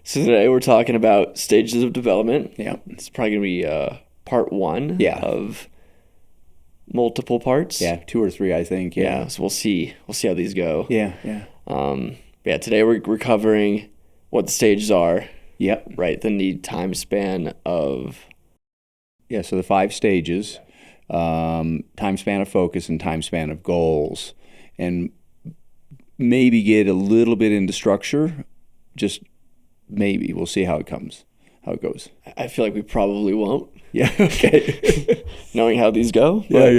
So today we're talking about stages of development. Yeah. It's probably going to be part one Yeah. of multiple parts. Yeah, 2 or 3, I think. Yeah. So we'll see. We'll see how these go. Yeah. Today we're covering what the stages are. Yep. Right. The need time span of. Yeah. So the 5 stages: time span of focus and time span of goals, and maybe get a little bit into structure. Just maybe. We'll see how it goes. I feel like we probably won't. Yeah. Okay. Knowing how these go. But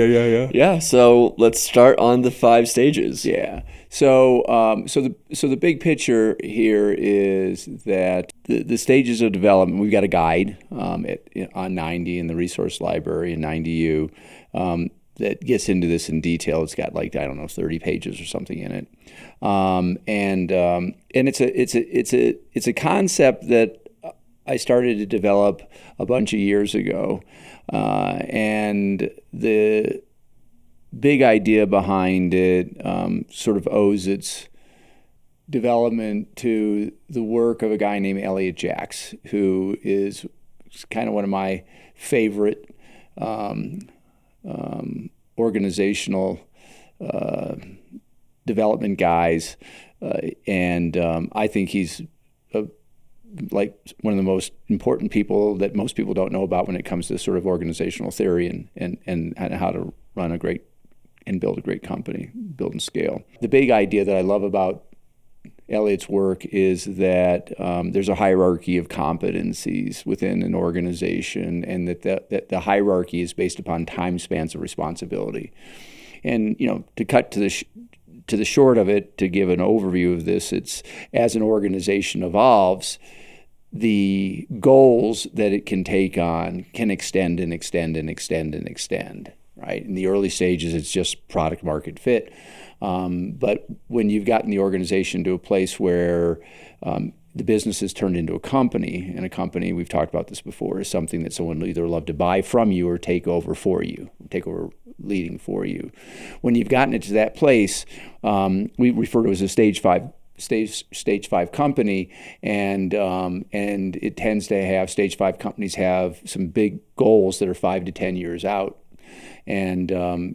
yeah. So let's start on the 5 stages. Yeah. So the big picture here is that the stages of development. We've got a guide on 90 in the resource library in 90U that gets into this in detail. It's got 30 pages or something in it, and it's a concept that I started to develop a bunch of years ago, and the big idea behind it sort of owes its development to the work of a guy named Elliott Jaques, who is kind of one of my favorite organizational development guys, and I think he's one of the most important people that most people don't know about when it comes to sort of organizational theory and how to run a great and build a great company, build and scale. The big idea that I love about Elliott's work is that there's a hierarchy of competencies within an organization, and that the hierarchy is based upon time spans of responsibility. And to cut to the short of it, to give an overview of this, it's as an organization evolves, the goals that it can take on can extend and extend and extend and extend. Right? In the early stages, it's just product market fit. But when you've gotten the organization to a place where the business is turned into a company, and a company, we've talked about this before, is something that someone will either love to buy from you or take over leading for you. When you've gotten it to that place, we refer to it as a stage five company, and it tends to have stage 5 companies have some big goals that are 5 to 10 years out. And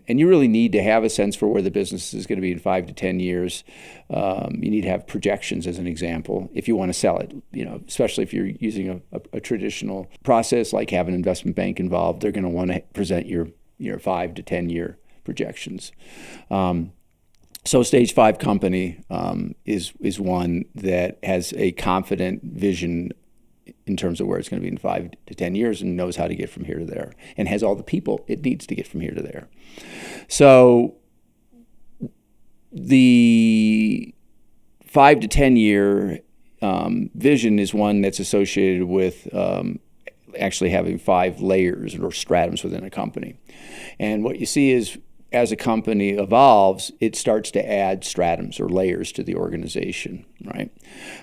you really need to have a sense for where the business is going to be in 5 to 10 years. You need to have projections, as an example, if you want to sell it. Especially if you're using a traditional process like have an investment bank involved, they're going to want to present your 5 to 10 year projections. So stage 5 company is one that has a confident vision in terms of where it's going to be in 5 to 10 years, and knows how to get from here to there, and has all the people it needs to get from here to there. So the 5 to 10 year vision is one that's associated with actually having 5 layers or stratums within a company. And what you see is, as a company evolves, it starts to add stratums or layers to the organization, right?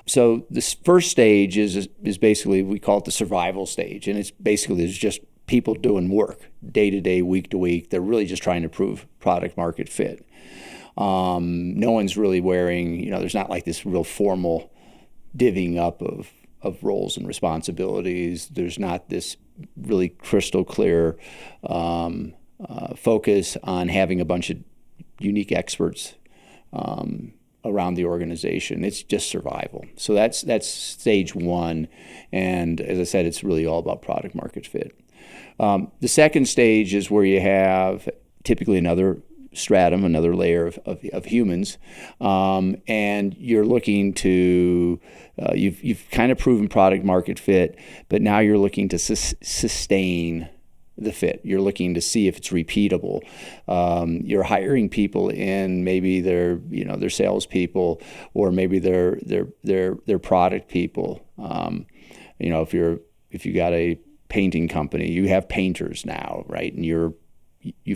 So this first stage is basically, we call it the survival stage, and it's basically there's just people doing work day to day, week to week. They're really just trying to prove product market fit. No one's really wearing, there's not like this real formal divvying up of roles and responsibilities. There's not this really crystal clear focus on having a bunch of unique experts around the organization. It's just survival. So that's stage 1, and as I said, it's really all about product market fit. The second stage is where you have typically another stratum, another layer of humans, and you're looking to you've kind of proven product market fit, but now you're looking to sustain the fit. You're looking to see if it's repeatable. You're hiring people in, maybe they're salespeople, or maybe they're product people. If you got a painting company, you have painters now, right? And you're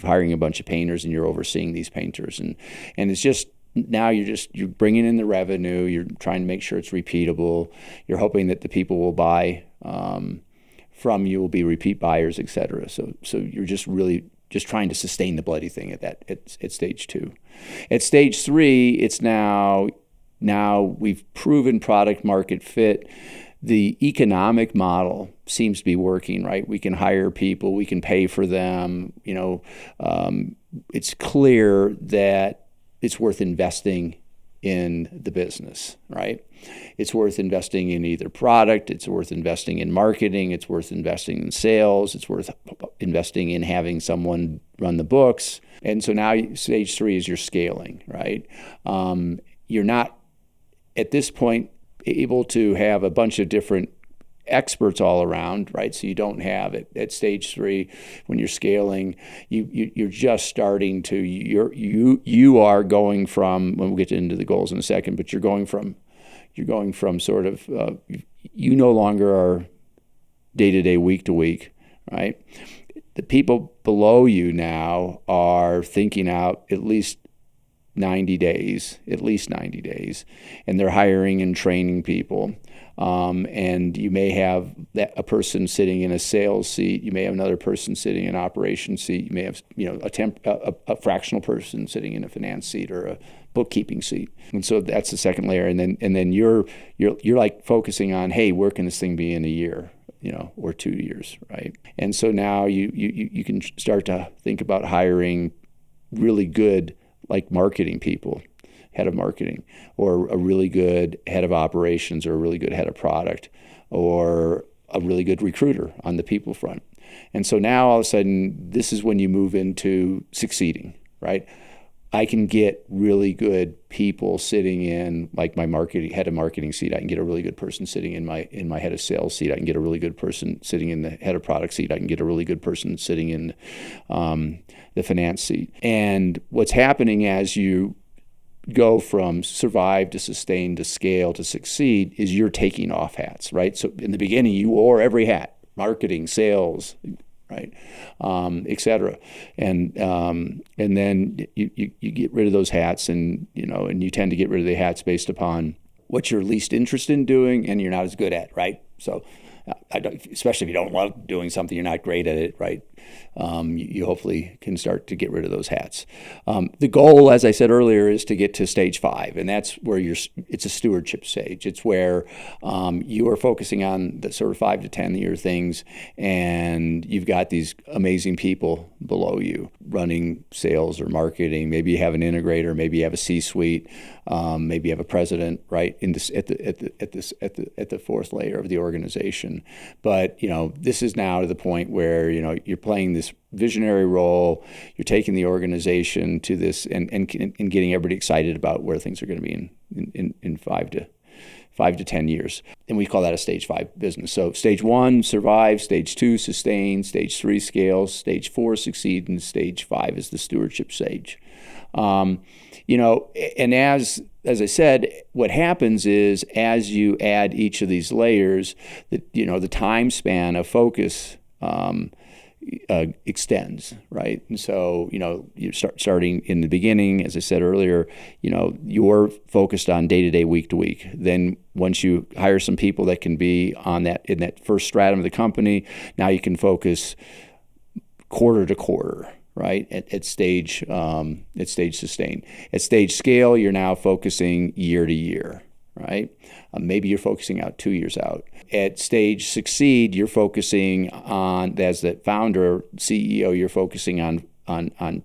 hiring a bunch of painters, and you're overseeing these painters, and it's just now you're bringing in the revenue. You're trying to make sure it's repeatable. You're hoping that the people will buy from you will be repeat buyers, et cetera. So you're just really just trying to sustain the bloody thing at stage 2. At stage 3, it's now we've proven product market fit. the economic model seems to be working, right? We can hire people, we can pay for them. It's clear that it's worth investing in the business, right? It's worth investing in either product, it's worth investing in marketing, it's worth investing in sales, it's worth investing in having someone run the books. And so now stage 3 is your scaling, right? You're not, at this point, able to have a bunch of different experts all around, right? So you don't have it at stage 3 when you're scaling. You're just starting to. You are going from. When we'll get into the goals in a second, but you're going from sort of. You no longer are day to day, week to week, right? The people below you now are thinking out at least 90 days, and they're hiring and training people. And you may have a person sitting in a sales seat. You may have another person sitting in an operations seat. You may have a fractional person sitting in a finance seat or a bookkeeping seat. And so that's the second layer. And then you're like focusing on, hey, where can this thing be in a year? Or 2 years, right? And so now you can start to think about hiring really good, like marketing people, head of marketing, or a really good head of operations, or a really good head of product, or a really good recruiter on the people front. And so now all of a sudden, this is when you move into succeeding, right? I can get really good people sitting in like my head of marketing seat. I can get a really good person sitting in my head of sales seat. I can get a really good person sitting in the head of product seat. I can get a really good person sitting in the finance seat. And what's happening as you go from survive to sustain to scale to succeed is you're taking off hats, right? So in the beginning, you wore every hat: marketing, sales, right, et cetera. And then you get rid of those hats, and you tend to get rid of the hats based upon what you're least interested in doing and you're not as good at, right? So especially if you don't love doing something, you're not great at it, right? You hopefully can start to get rid of those hats. The goal, as I said earlier, is to get to stage 5, and that's where it's a stewardship stage. It's where you are focusing on the sort of 5 to 10 year things, and you've got these amazing people below you running sales or marketing. Maybe you have an integrator, maybe you have a C-suite, maybe you have a president, right? At the fourth layer of the organization. But this is now to the point where you're playing this visionary role. You're taking the organization to this and getting everybody excited about where things are going to be in 5 to 10 years. And we call that a stage 5 business. So stage 1, survive; stage 2, sustain; stage 3, scale; stage 4, succeed; and stage 5 is the stewardship stage. And as I said, what happens is as you add each of these layers, the time span of focus extends, right? And so, you starting in the beginning, as I said earlier, you're focused on day-to-day, week-to-week. Then once you hire some people that can be in that first stratum of the company, now you can focus quarter to quarter, right? At stage sustain. At stage scale, you're now focusing year to year, right? Maybe you're focusing out 2 years out. At stage succeed, you're focusing on, as the founder, CEO, you're focusing on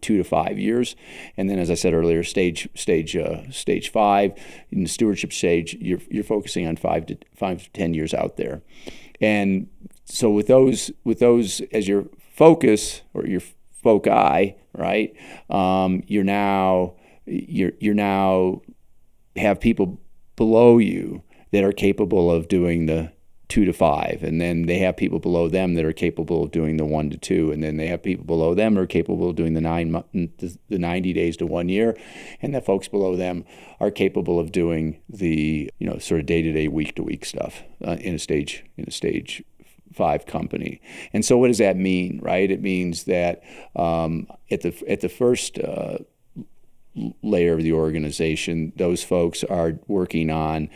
2 to 5 years. And then, as I said earlier, stage 5, in the stewardship stage, you're focusing on 5 to 10 years out there. And so with those as your focus or your foci, right? You're now have people below you that are capable of doing the 2 to 5, and then they have people below them that are capable of doing the 1 to 2, and then they have people below them that are capable of doing the 90 days to 1 year, and the folks below them are capable of doing the sort of day-to-day, week-to-week stuff in a stage 5 company. And so what does that mean, right? It means that at the first layer of the organization, those folks are working on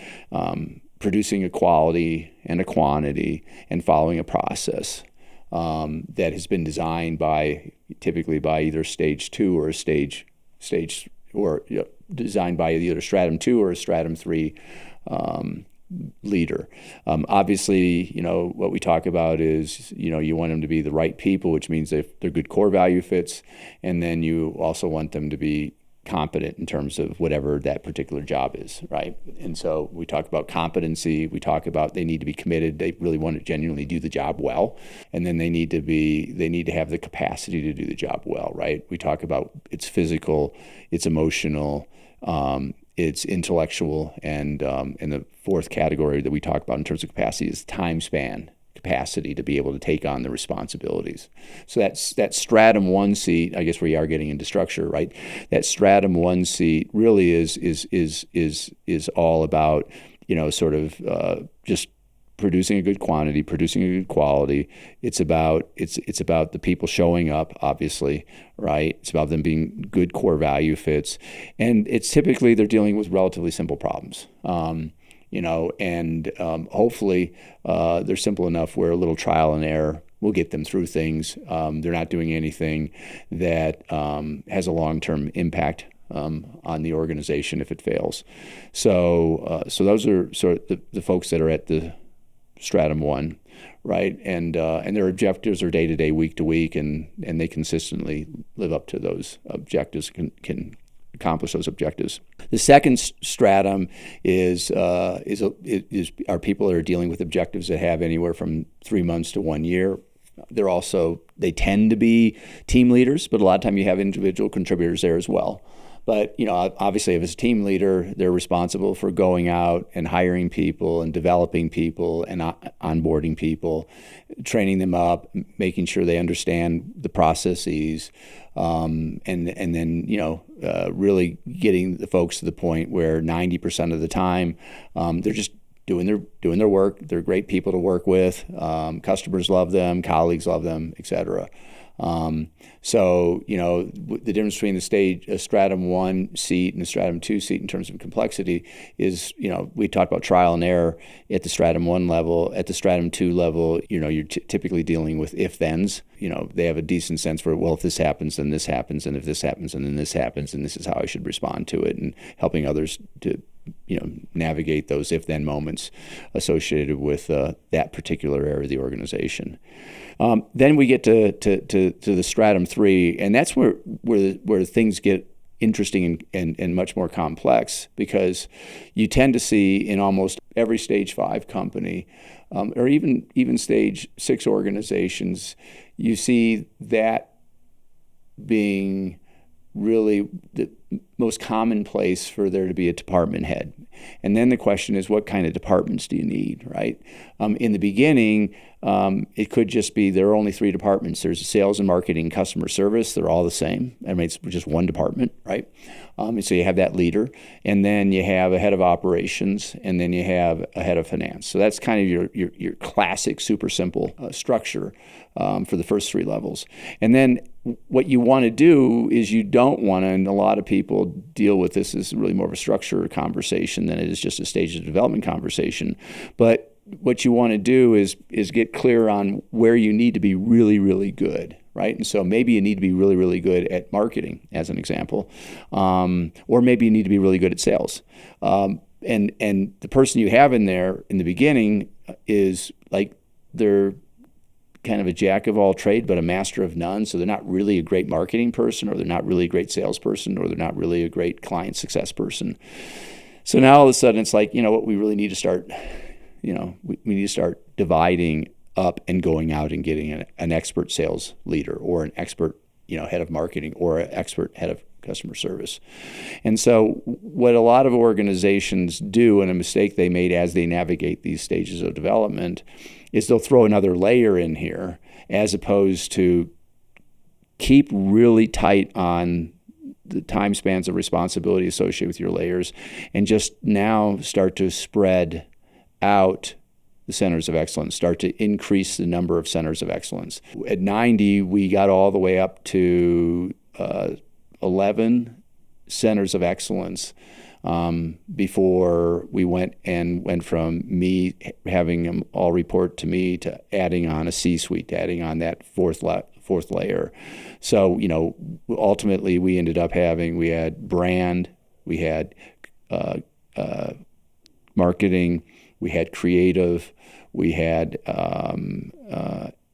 producing a quality and a quantity and following a process that has been designed typically by either stage 2 or designed by either stratum 2 or a stratum 3 leader. Obviously, what we talk about is, you want them to be the right people, which means they're good core value fits, and then you also want them to be competent in terms of whatever that particular job is, right? And so we talk about competency. We talk about they need to be committed. They really want to genuinely do the job well, and then they need to have the capacity to do the job well, right? We talk about it's physical, it's emotional, it's intellectual, and the fourth category that we talk about in terms of capacity is time span capacity to be able to take on the responsibilities. So that stratum 1 seat, I guess we are getting into structure, right? That stratum 1 seat really is all about, just producing a good quantity, producing a good quality. It's about the people showing up, obviously, right? It's about them being good core value fits, and it's typically they're dealing with relatively simple problems. Hopefully they're simple enough where a little trial and error will get them through things. They're not doing anything that has a long-term impact on the organization if it fails. So those are sort of the folks that are at the stratum 1, right? And their objectives are day to day, week to week, and they consistently live up to those objectives, can accomplish those objectives. The second stratum is are people that are dealing with objectives that have anywhere from 3 months to 1 year. They tend to be team leaders, but a lot of time you have individual contributors there as well. But obviously, if it's a team leader, they're responsible for going out and hiring people and developing people and onboarding people, training them up, making sure they understand the processes, and then really getting the folks to the point where 90% of the time they're just doing their work. They're great people to work with. Customers love them, colleagues love them, et cetera. The difference between a stratum 1 seat and a stratum 2 seat in terms of complexity is, we talked about trial and error at the stratum 1 level. At the stratum 2 level, you're typically dealing with if-thens. They have a decent sense for, well, if this happens, then this happens, and if this happens, and then this happens, and this is how I should respond to it, and helping others to navigate those if-then moments associated with that particular area of the organization. Then we get to the stratum 3, and that's where things get interesting and much more complex, because you tend to see in almost every stage 5 company, or even stage 6 organizations, you see that being really the most common place for there to be a department head. And then the question is, what kind of departments do you need, right? In the beginning, it could just be there are only 3 departments. There's sales and marketing, customer service. They're all the same. I mean, it's just one department, right? And so you have that leader, and then you have a head of operations, and then you have a head of finance. So that's kind of your classic, super simple structure for the first 3 levels. And then what you want to do is you don't want to, and a lot of people deal with this as really more of a structure conversation than it is just a stage of development conversation. But what you want to do is get clear on where you need to be really, really good, right? And so maybe you need to be really, really good at marketing, as an example, or maybe you need to be really good at sales. And the person you have in there in the beginning is like they're kind of a jack of all trade, but a master of none. So they're not really a great marketing person, or they're not really a great salesperson, or they're not really a great client success person. So now all of a sudden it's like, what we really need to start, we need to start dividing up and going out and getting an expert sales leader, or an expert, head of marketing, or an expert head of customer service. And so what a lot of organizations do, and a mistake they made as they navigate these stages of development, is they'll throw another layer in here, as opposed to keep really tight on the time spans of responsibility associated with your layers, and just now start to spread out the centers of excellence, start to increase the number of centers of excellence. At 90, we got all the way up to 11 centers of excellence before we went from me having them all report to me to adding on a C-suite, to adding on that fourth layer. So, ultimately we ended up we had brand, we had marketing, we had creative, we had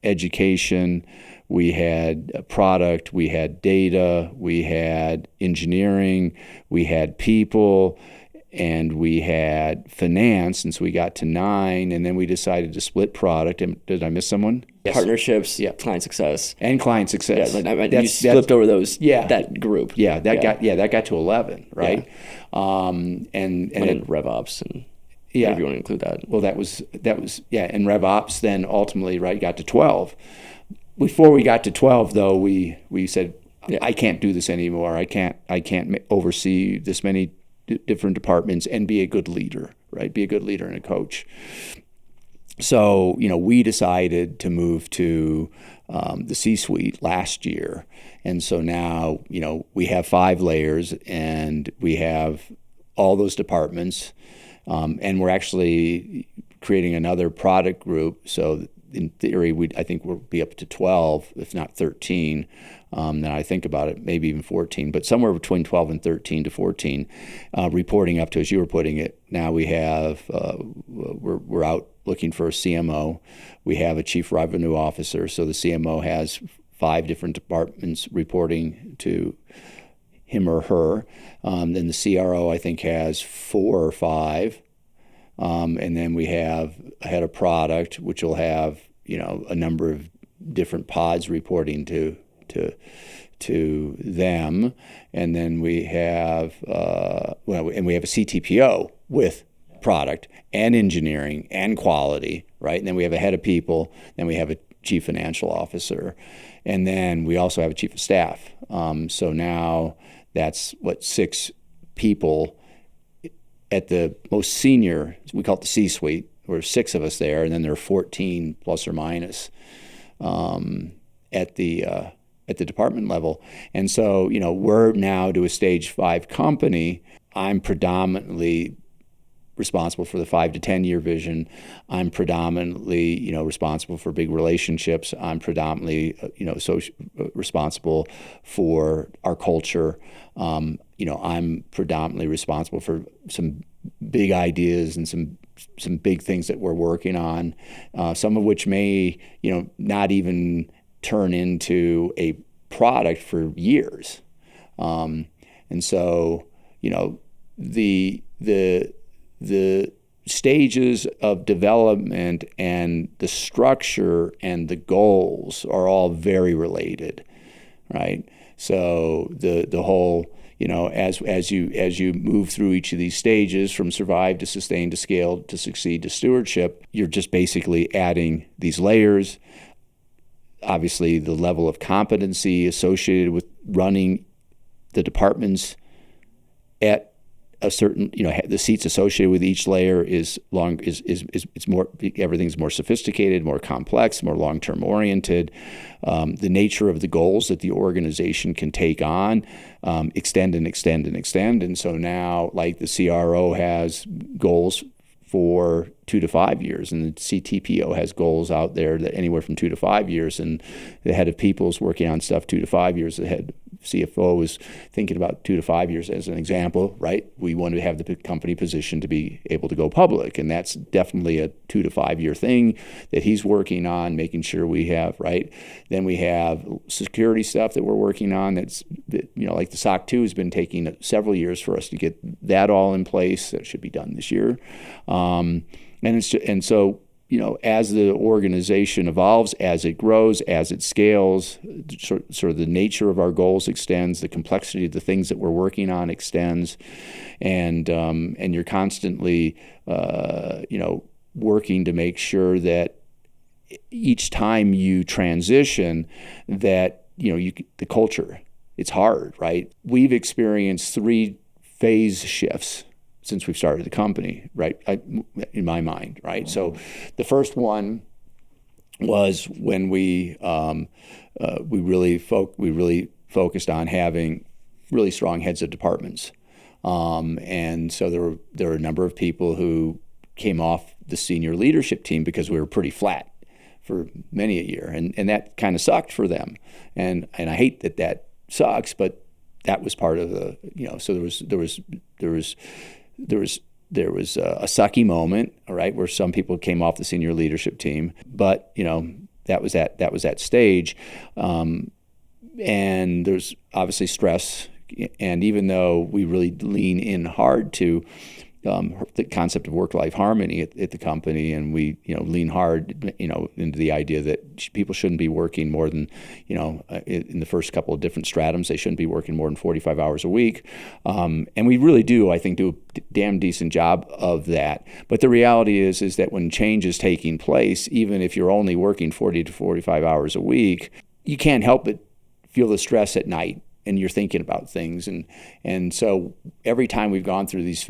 education, we had product, we had data, we had engineering, we had people, and we had finance, and so we got to 9, and then we decided to split product. And did I miss someone? Yes. Partnerships, client success, and client success. Yeah, you flipped over those. Yeah, that group. Yeah, that got to 11, right? Yeah. And RevOps and whatever you want to include that. Well, that was and RevOps then ultimately got to 12. Before we got to 12, though, we said, I can't do this anymore. I can't oversee this many different departments and be a good leader, right? Be a good leader and a coach. So, we decided to move to the C-suite last year. And so now, we have 5 layers and we have all those departments. And we're actually creating another product group. So in theory, I think we'll be up to 12, if not 13. Now I think about it, maybe even 14, but somewhere between 12 and 13 to 14, reporting up to, as you were putting it. Now we have, we're out looking for a CMO. We have a chief revenue officer. So the CMO has 5 different departments reporting to him or her. Then the CRO, I think, has 4 or 5. And then we have a head of product, which will have, a number of different pods reporting to them. And then we have, and we have a CTPO with product and engineering and quality, right? And then we have a head of people, then we have a chief financial officer. And then we also have a chief of staff. So now that's 6 people at the most senior, we call it the C-suite. We're 6 of us there, and then there are 14 plus or minus at the department level. And so, we're now to a stage 5 company. I'm predominantly responsible for the 5 to 10 year vision. I'm predominantly, responsible for big relationships. I'm predominantly, responsible for our culture. I'm predominantly responsible for some big ideas and some big things that we're working on, some of which may, not even turn into a product for years. And so, the stages of development and the structure and the goals are all very related, right? So the whole, as you move through each of these stages, from survive to sustain to scale to succeed to stewardship, you're just basically adding these layers. Obviously, the level of competency associated with running the departments at a certain, the seats associated with each layer is more, everything's more sophisticated, more complex, more long-term oriented. The nature of the goals that the organization can take on extend and extend and extend. And so now, like, the CRO has goals for 2 to 5 years, and the CTPO has goals out there that anywhere from 2 to 5 years, and the head of people is working on stuff 2 to 5 years. The head CFO is thinking about 2 to 5 years as an example, right? We want to have the company position to be able to go public, and that's definitely a 2 to 5 year thing that he's working on, making sure we have, right? Then we have security stuff that we're working on that's, like the SOC 2 has been taking several years for us to get that all in place. That should be done this year. And so, as the organization evolves, as it grows, as it scales, sort of the nature of our goals extends, the complexity of the things that we're working on extends, and you're constantly, working to make sure that each time you transition, that the culture, it's hard, right? We've experienced 3 phase shifts since we've started the company, right? In my mind, right? So the first one was when we really focused on having really strong heads of departments, and so there were a number of people who came off the senior leadership team because we were pretty flat for many a year, and that kind of sucked for them, and I hate that sucks, but that was part of the, so there was a sucky moment, all right, where some people came off the senior leadership team, but that was that stage, and there's obviously stress. And even though we really lean in hard to the concept of work-life harmony at the company, and we lean hard into the idea that people shouldn't be working more than in the first couple of different stratums, they shouldn't be working more than 45 hours a week, and we really do, I think, do a damn decent job of that. But the reality is that when change is taking place, even if you're only working 40 to 45 hours a week, you can't help but feel the stress at night, and you're thinking about things, and so every time we've gone through these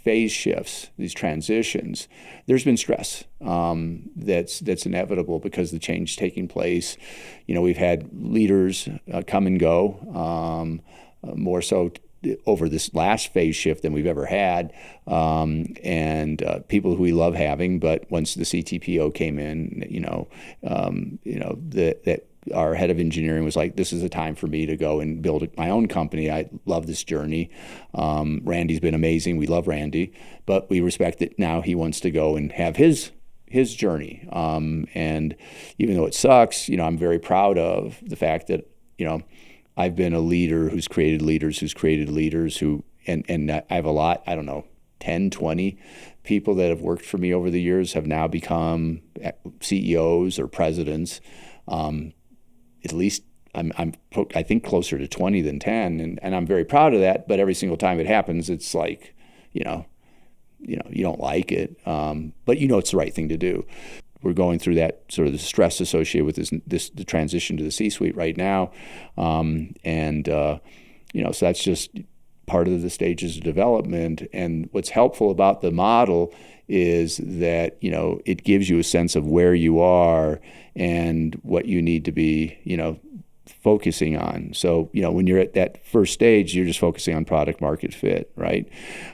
phase shifts, these transitions, there's been stress that's inevitable because the change is taking place. We've had leaders come and go, more so over this last phase shift than we've ever had, and people who we love having. But once the CTPO came in, that our head of engineering was like, this is a time for me to go and build my own company. I love this journey. Randy's been amazing. We love Randy, but we respect that now he wants to go and have his journey. And even though it sucks, I'm very proud of the fact that, I've been a leader who's created leaders and I have a lot, I don't know, 10, 20 people that have worked for me over the years have now become CEOs or presidents. At least I think closer to 20 than 10, and I'm very proud of that. But every single time it happens, it's like, you don't like it, but it's the right thing to do. We're going through that sort of the stress associated with the transition to the C-suite right now, so that's just part of the stages of development. And what's helpful about the model is that it gives you a sense of where you are and what you need to be focusing on. So when you're at that first stage, you're just focusing on product market fit, right?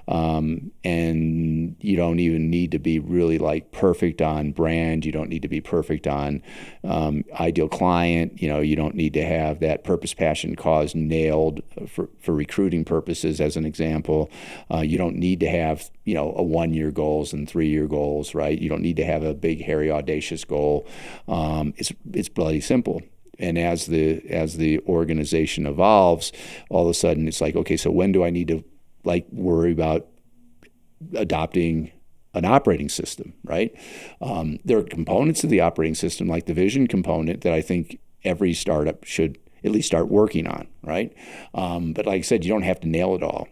And you don't even need to be really like perfect on brand. You don't need to be perfect on ideal client. You don't need to have that purpose, passion, cause nailed for recruiting purposes, as an example. You don't need to have a 1-year goals and 3-year goals, right? You don't need to have a big, hairy, audacious goal. It's bloody simple. And as the organization evolves, all of a sudden it's like, okay, so when do I need to worry about adopting an operating system, right? There are components of the operating system, like the vision component, that I think every startup should at least start working on, right? But like I said, you don't have to nail it all.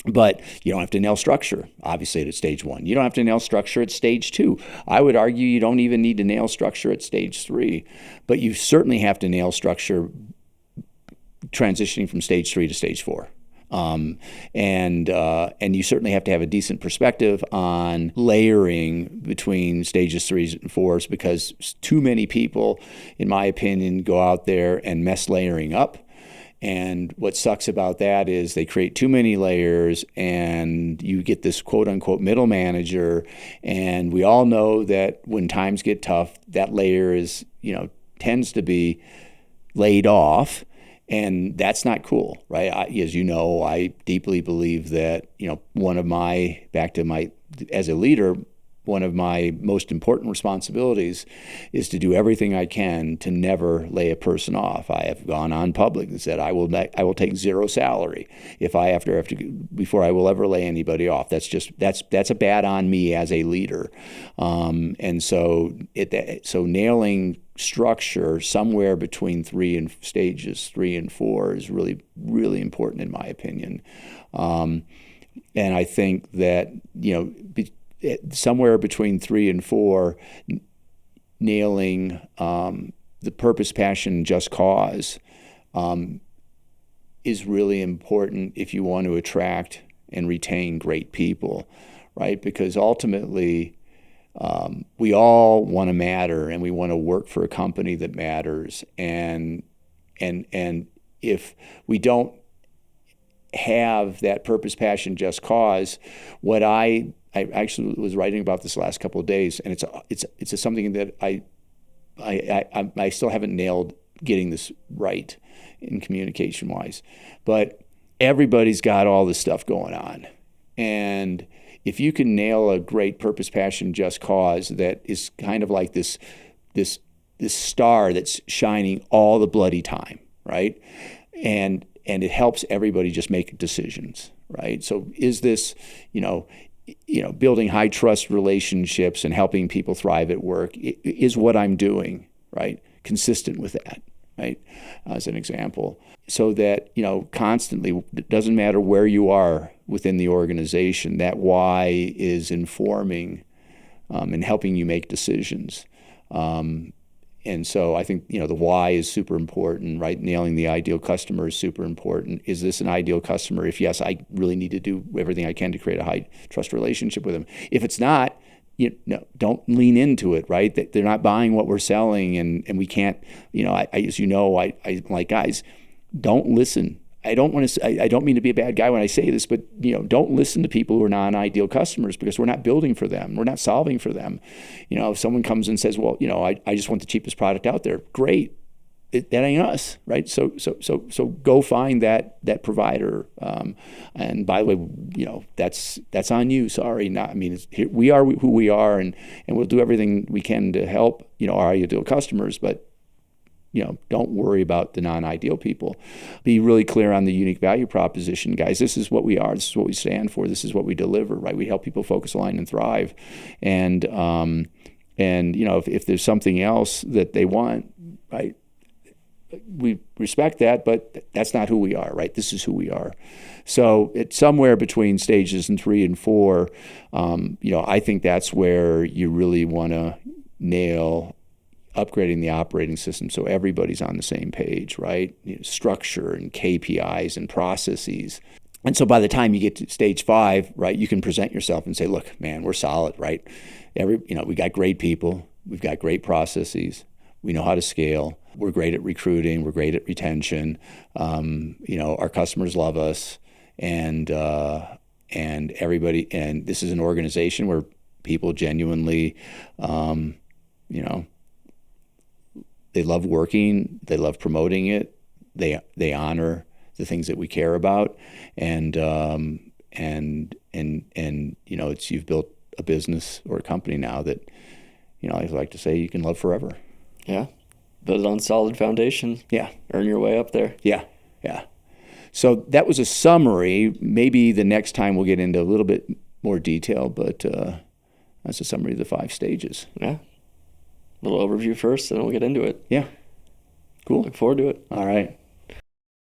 But you don't have to nail structure, obviously, at stage 1. You don't have to nail structure at stage 2. I would argue you don't even need to nail structure at stage 3. But you certainly have to nail structure transitioning from stage 3 to stage 4. And you certainly have to have a decent perspective on layering between stages 3s and 4s, because too many people, in my opinion, go out there and mess layering up. And what sucks about that is they create too many layers, and you get this quote-unquote middle manager. And we all know that when times get tough, that layer tends to be laid off, and that's not cool, right? As you know, I deeply believe that as a leader, one of my most important responsibilities is to do everything I can to never lay a person off. I have gone on public and said I will take zero salary if I have to before I will ever lay anybody off. That's a bad on me as a leader, and so nailing structure somewhere between stages 3 and 4 is really, really important, in my opinion, and I think that somewhere between 3 and 4, nailing the purpose, passion, just cause is really important if you want to attract and retain great people, right? Because ultimately, we all want to matter, and we want to work for a company that matters. And if we don't have that purpose, passion, just cause, what I actually was writing about this last couple of days, and it's something that I still haven't nailed getting this right in communication wise, but everybody's got all this stuff going on, and if you can nail a great purpose, passion, just cause that is kind of like this star that's shining all the bloody time, right? And it helps everybody just make decisions, right? So is this, building high trust relationships and helping people thrive at work is what I'm doing, right? Consistent with that, right? As an example. So that, constantly, it doesn't matter where you are within the organization, that why is informing and helping you make decisions. And so I think, the why is super important, right? Nailing the ideal customer is super important. Is this an ideal customer? If yes, I really need to do everything I can to create a high trust relationship with them. If it's not, don't lean into it, right? They're not buying what we're selling, and we can't, I like, guys, don't listen. I don't mean to be a bad guy when I say this, but don't listen to people who are non-ideal customers, because we're not building for them. We're not solving for them. If someone comes and says, well, I just want the cheapest product out there, great. That ain't us, right? So go find that provider. And by the way, that's on you. Sorry, we are who we are, and we'll do everything we can to help our ideal customers, but don't worry about the non-ideal people. Be really clear on the unique value proposition, guys. This is what we are. This is what we stand for. This is what we deliver, right? We help people focus, align, and thrive. And if there's something else that they want, right, we respect that, but that's not who we are, right? This is who we are. So it's somewhere between stages 3 and 4. I think that's where you really want to nail upgrading the operating system so everybody's on the same page, right? Structure and KPIs and processes. And so by the time you get to stage 5, right, you can present yourself and say, look, man, we're solid, right? We got great people. We've got great processes. We know how to scale. We're great at recruiting. We're great at retention. Our customers love us. And everybody, and this is an organization where people genuinely, they love working, they love promoting it, they honor the things that we care about, and you've built a business or a company now that, I like to say, you can love forever. Yeah, build it on solid foundation. Yeah, earn your way up there. Yeah. So that was a summary. Maybe the next time we'll get into a little bit more detail, but that's a summary of the 5 stages. Yeah. A little overview first, and then we'll get into it. Yeah. Cool. Look forward to it. All right.